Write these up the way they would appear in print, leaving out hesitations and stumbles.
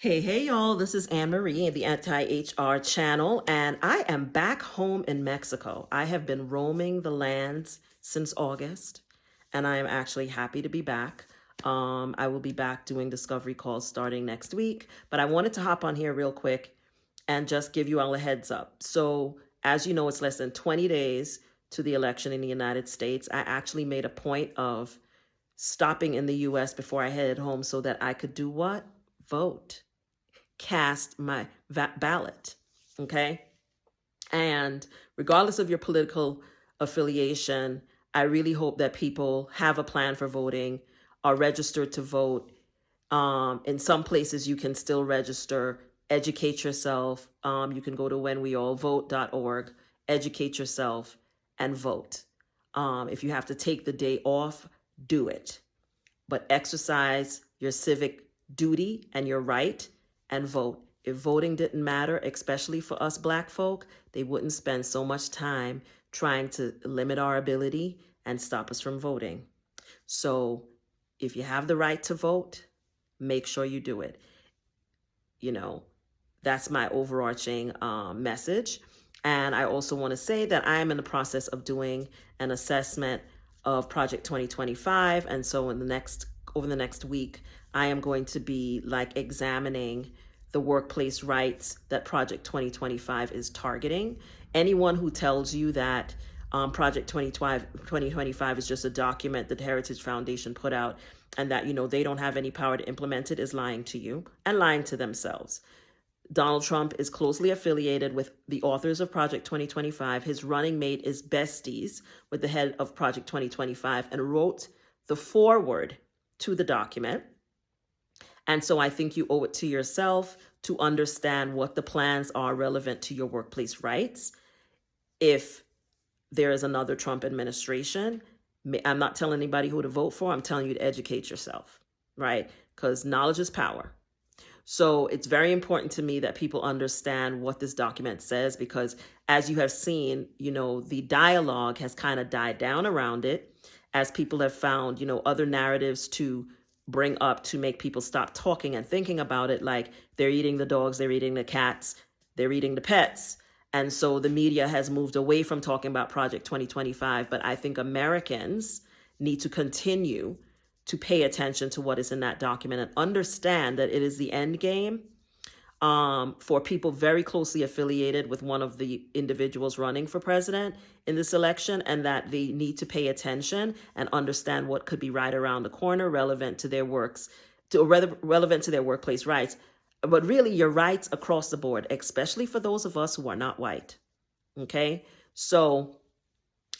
Hey, y'all, this is Anne Marie of the Anti-HR channel, and I am back home in Mexico. I have been roaming the lands since August, and I am actually happy to be back. I will be back doing discovery calls starting next week, but I wanted to hop on here real quick and just give you all a heads up. So, as you know, it's less than 20 days to the election in the United States. I actually made a point of stopping in the US before I headed home so that I could do what? Vote, cast my ballot. Okay. And regardless of your political affiliation, I really hope that people have a plan for voting, are registered to vote. In some places, you can still register, educate yourself. You can go to whenweallvote.org, educate yourself, and vote. If you have to take the day off, do it. But exercise your civic duty and your right and vote. If voting didn't matter, especially for us Black folk, they wouldn't spend so much time trying to limit our ability and stop us from voting. So if you have the right to vote, make sure you do it. You know, that's my overarching message. And I also want to say that I am in the process of doing an assessment of Project 2025. And so over the next week, I am going to be examining the workplace rights that Project 2025 is targeting. Anyone who tells you that Project 2025 is just a document that the Heritage Foundation put out and that, they don't have any power to implement it is lying to you and lying to themselves. Donald Trump is closely affiliated with the authors of Project 2025. His running mate is besties with the head of Project 2025 and wrote the foreword to the document. And so I think you owe it to yourself to understand what the plans are relevant to your workplace rights. If there is another Trump administration, I'm not telling anybody who to vote for. I'm telling you to educate yourself, right? Because knowledge is power. So it's very important to me that people understand what this document says, because as you have seen, the dialogue has kind of died down around it as people have found, other narratives to bring up to make people stop talking and thinking about it, like they're eating the dogs, they're eating the cats, they're eating the pets. And so the media has moved away from talking about Project 2025. But I think Americans need to continue to pay attention to what is in that document and understand that it is the end game for people very closely affiliated with one of the individuals running for president in this election, and that they need to pay attention and understand what could be right around the corner relevant to their relevant to their workplace rights, but really your rights across the board, especially for those of us who are not white. Okay, so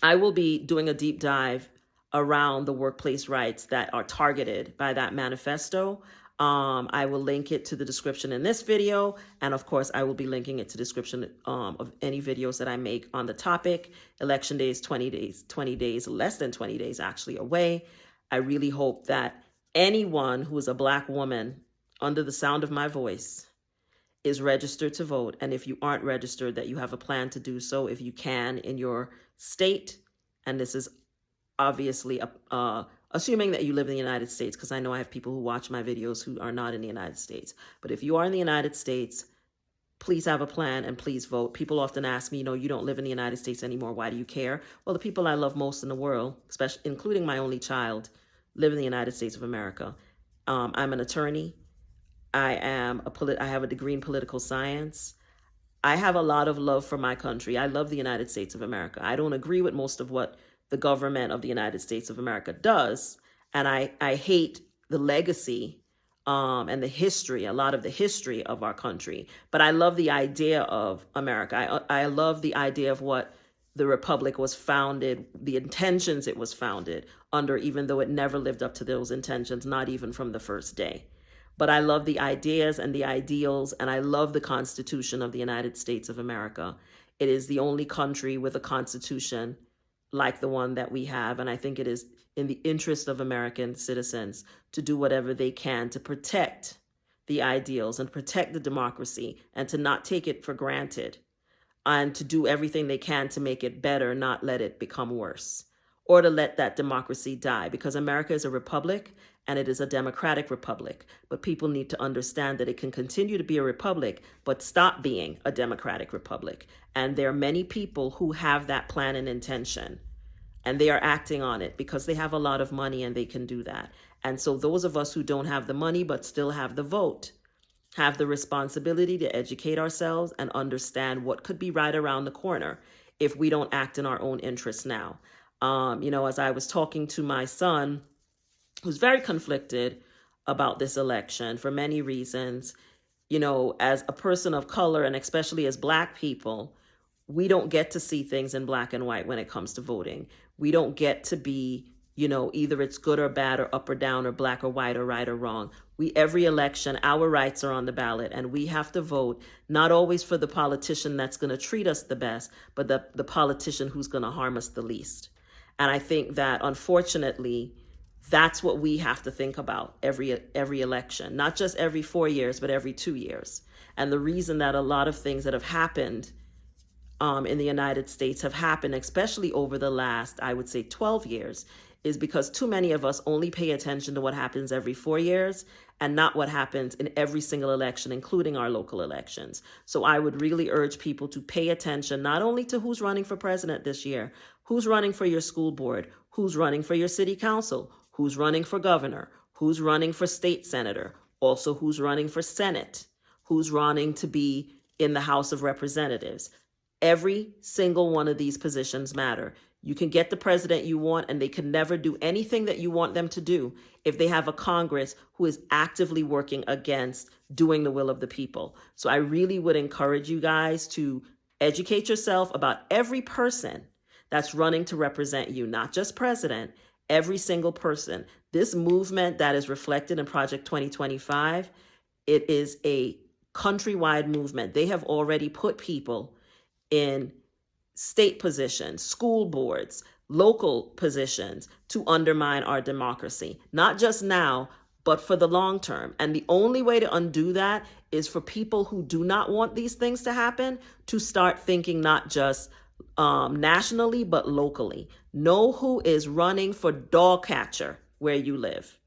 I will be doing a deep dive around the workplace rights that are targeted by that manifesto. I will link it to the description in this video. And of course, I will be linking it to the description of any videos that I make on the topic. Election day is 20 days, less than 20 days actually away. I really hope that anyone who is a Black woman under the sound of my voice is registered to vote. And if you aren't registered, that you have a plan to do so if you can in your state. And this is obviously assuming that you live in the United States, because I know I have people who watch my videos who are not in the United States. But if you are in the United States, please have a plan and please vote. People often ask me, you don't live in the United States anymore. Why do you care? Well, the people I love most in the world, especially including my only child, live in the United States of America. I'm an attorney. I have a degree in political science. I have a lot of love for my country. I love the United States of America. I don't agree with most of what the government of the United States of America does. And I hate the legacy and the history, a lot of the history of our country. But I love the idea of America. I love the idea of what the Republic was founded, the intentions it was founded under, even though it never lived up to those intentions, not even from the first day. But I love the ideas and the ideals, and I love the Constitution of the United States of America. It is the only country with a constitution like the one that we have. And I think it is in the interest of American citizens to do whatever they can to protect the ideals and protect the democracy and to not take it for granted, and to do everything they can to make it better, not let it become worse, or to let that democracy die, because America is a republic and it is a democratic republic. But people need to understand that it can continue to be a republic, but stop being a democratic republic. And there are many people who have that plan and intention, and they are acting on it because they have a lot of money and they can do that. And so those of us who don't have the money but still have the vote have the responsibility to educate ourselves and understand what could be right around the corner if we don't act in our own interests now. As I was talking to my son, who's very conflicted about this election for many reasons, as a person of color and especially as Black people, we don't get to see things in black and white when it comes to voting. We don't get to be, either it's good or bad or up or down or black or white or right or wrong. Every election, our rights are on the ballot, and we have to vote, not always for the politician that's going to treat us the best, but the politician who's going to harm us the least. And I think that, unfortunately, that's what we have to think about every election, not just every 4 years, but every 2 years. And the reason that a lot of things that have happened in the United States have happened, especially over the last, I would say, 12 years, is because too many of us only pay attention to what happens every 4 years and not what happens in every single election, including our local elections. So I would really urge people to pay attention not only to who's running for president this year, who's running for your school board, who's running for your city council, who's running for governor, who's running for state senator, also who's running for Senate, who's running to be in the House of Representatives. Every single one of these positions matter. You can get the president you want, and they can never do anything that you want them to do if they have a Congress who is actively working against doing the will of the people. So I really would encourage you guys to educate yourself about every person that's running to represent you, not just president, every single person. This movement that is reflected in Project 2025, it is a countrywide movement. They have already put people in state positions, school boards, local positions to undermine our democracy, not just now, but for the long term. And the only way to undo that is for people who do not want these things to happen to start thinking not just nationally, but locally. Know who is running for dog catcher where you live.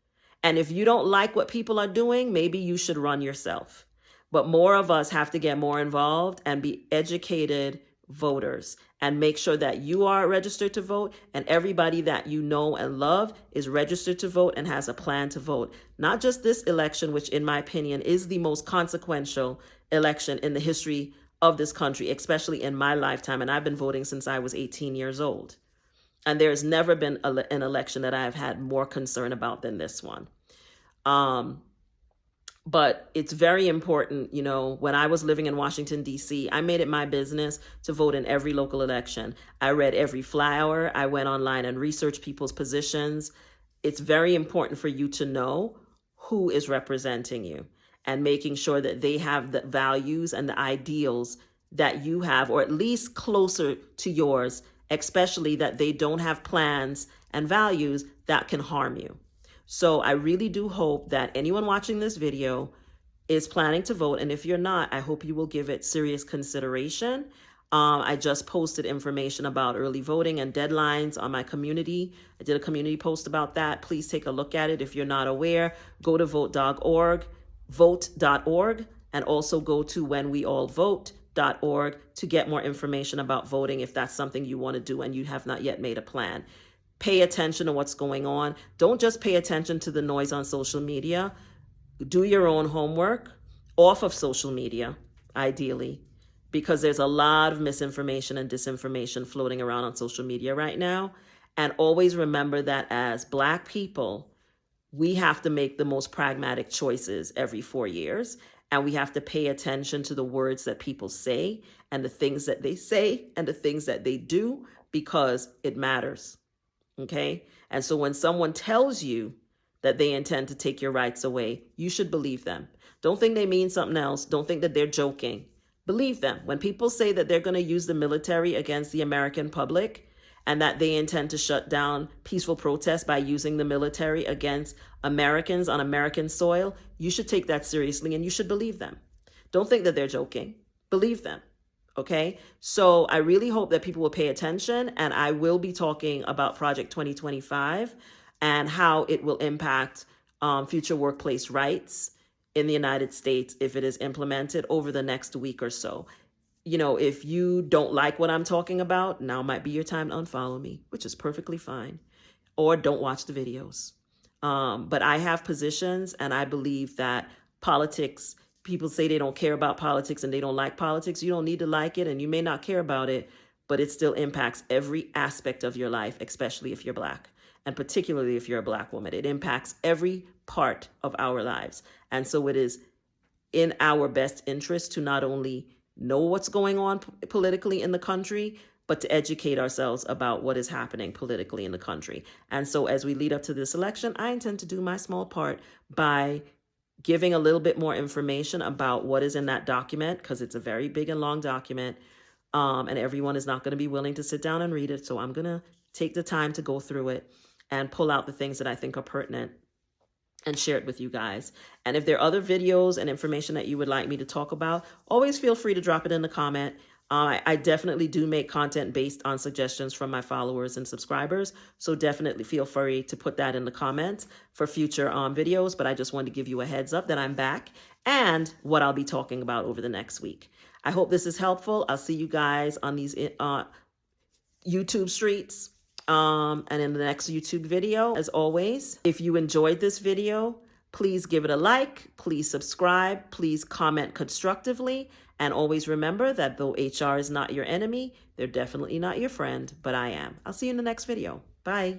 And if you don't like what people are doing, maybe you should run yourself. But more of us have to get more involved and be educated voters and make sure that you are registered to vote and everybody that you know and love is registered to vote and has a plan to vote. Not just this election, which in my opinion is the most consequential election in the history of this country, especially in my lifetime. And I've been voting since I was 18 years old. And there's never been an election that I've had more concern about than this one. But it's very important, when I was living in Washington, D.C., I made it my business to vote in every local election. I read every flyer. I went online and researched people's positions. It's very important for you to know who is representing you and making sure that they have the values and the ideals that you have, or at least closer to yours, especially that they don't have plans and values that can harm you. So I really do hope that anyone watching this video is planning to vote. And if you're not, I hope you will give it serious consideration. I just posted information about early voting and deadlines on my community. I did a community post about that. Please take a look at it. If you're not aware, go to vote.org, and also go to whenweallvote.org to get more information about voting if that's something you want to do and you have not yet made a plan. Pay attention to what's going on. Don't just pay attention to the noise on social media. Do your own homework off of social media, ideally, because there's a lot of misinformation and disinformation floating around on social media right now. And always remember that as Black people, we have to make the most pragmatic choices every 4 years. And we have to pay attention to the words that people say and the things that they say and the things that they do, because it matters. Okay? And so when someone tells you that they intend to take your rights away, you should believe them. Don't think they mean something else. Don't think that they're joking. Believe them. When people say that they're going to use the military against the American public and that they intend to shut down peaceful protests by using the military against Americans on American soil, you should take that seriously and you should believe them. Don't think that they're joking. Believe them. Okay, so I really hope that people will pay attention, and I will be talking about Project 2025 and how it will impact future workplace rights in the United States if it is implemented over the next week or so. You know, if you don't like what I'm talking about, now might be your time to unfollow me, which is perfectly fine, or don't watch the videos. But I have positions, and I believe that politics, people say they don't care about politics and they don't like politics. You don't need to like it, and you may not care about it, but it still impacts every aspect of your life, especially if you're Black, and particularly if you're a Black woman. It impacts every part of our lives. And so it is in our best interest to not only know what's going on politically in the country, but to educate ourselves about what is happening politically in the country. And so as we lead up to this election, I intend to do my small part by giving a little bit more information about what is in that document, because it's a very big and long document, and everyone is not going to be willing to sit down and read it. So I'm going to take the time to go through it and pull out the things that I think are pertinent and share it with you guys. And if there are other videos and information that you would like me to talk about, always feel free to drop it in the comment. I definitely do make content based on suggestions from my followers and subscribers. So definitely feel free to put that in the comments for future videos. But I just wanted to give you a heads up that I'm back and what I'll be talking about over the next week. I hope this is helpful. I'll see you guys on these YouTube streets. And in the next YouTube video. As always, if you enjoyed this video, please give it a like, please subscribe, please comment constructively, and always remember that though HR is not your enemy, they're definitely not your friend, but I am. I'll see you in the next video. Bye.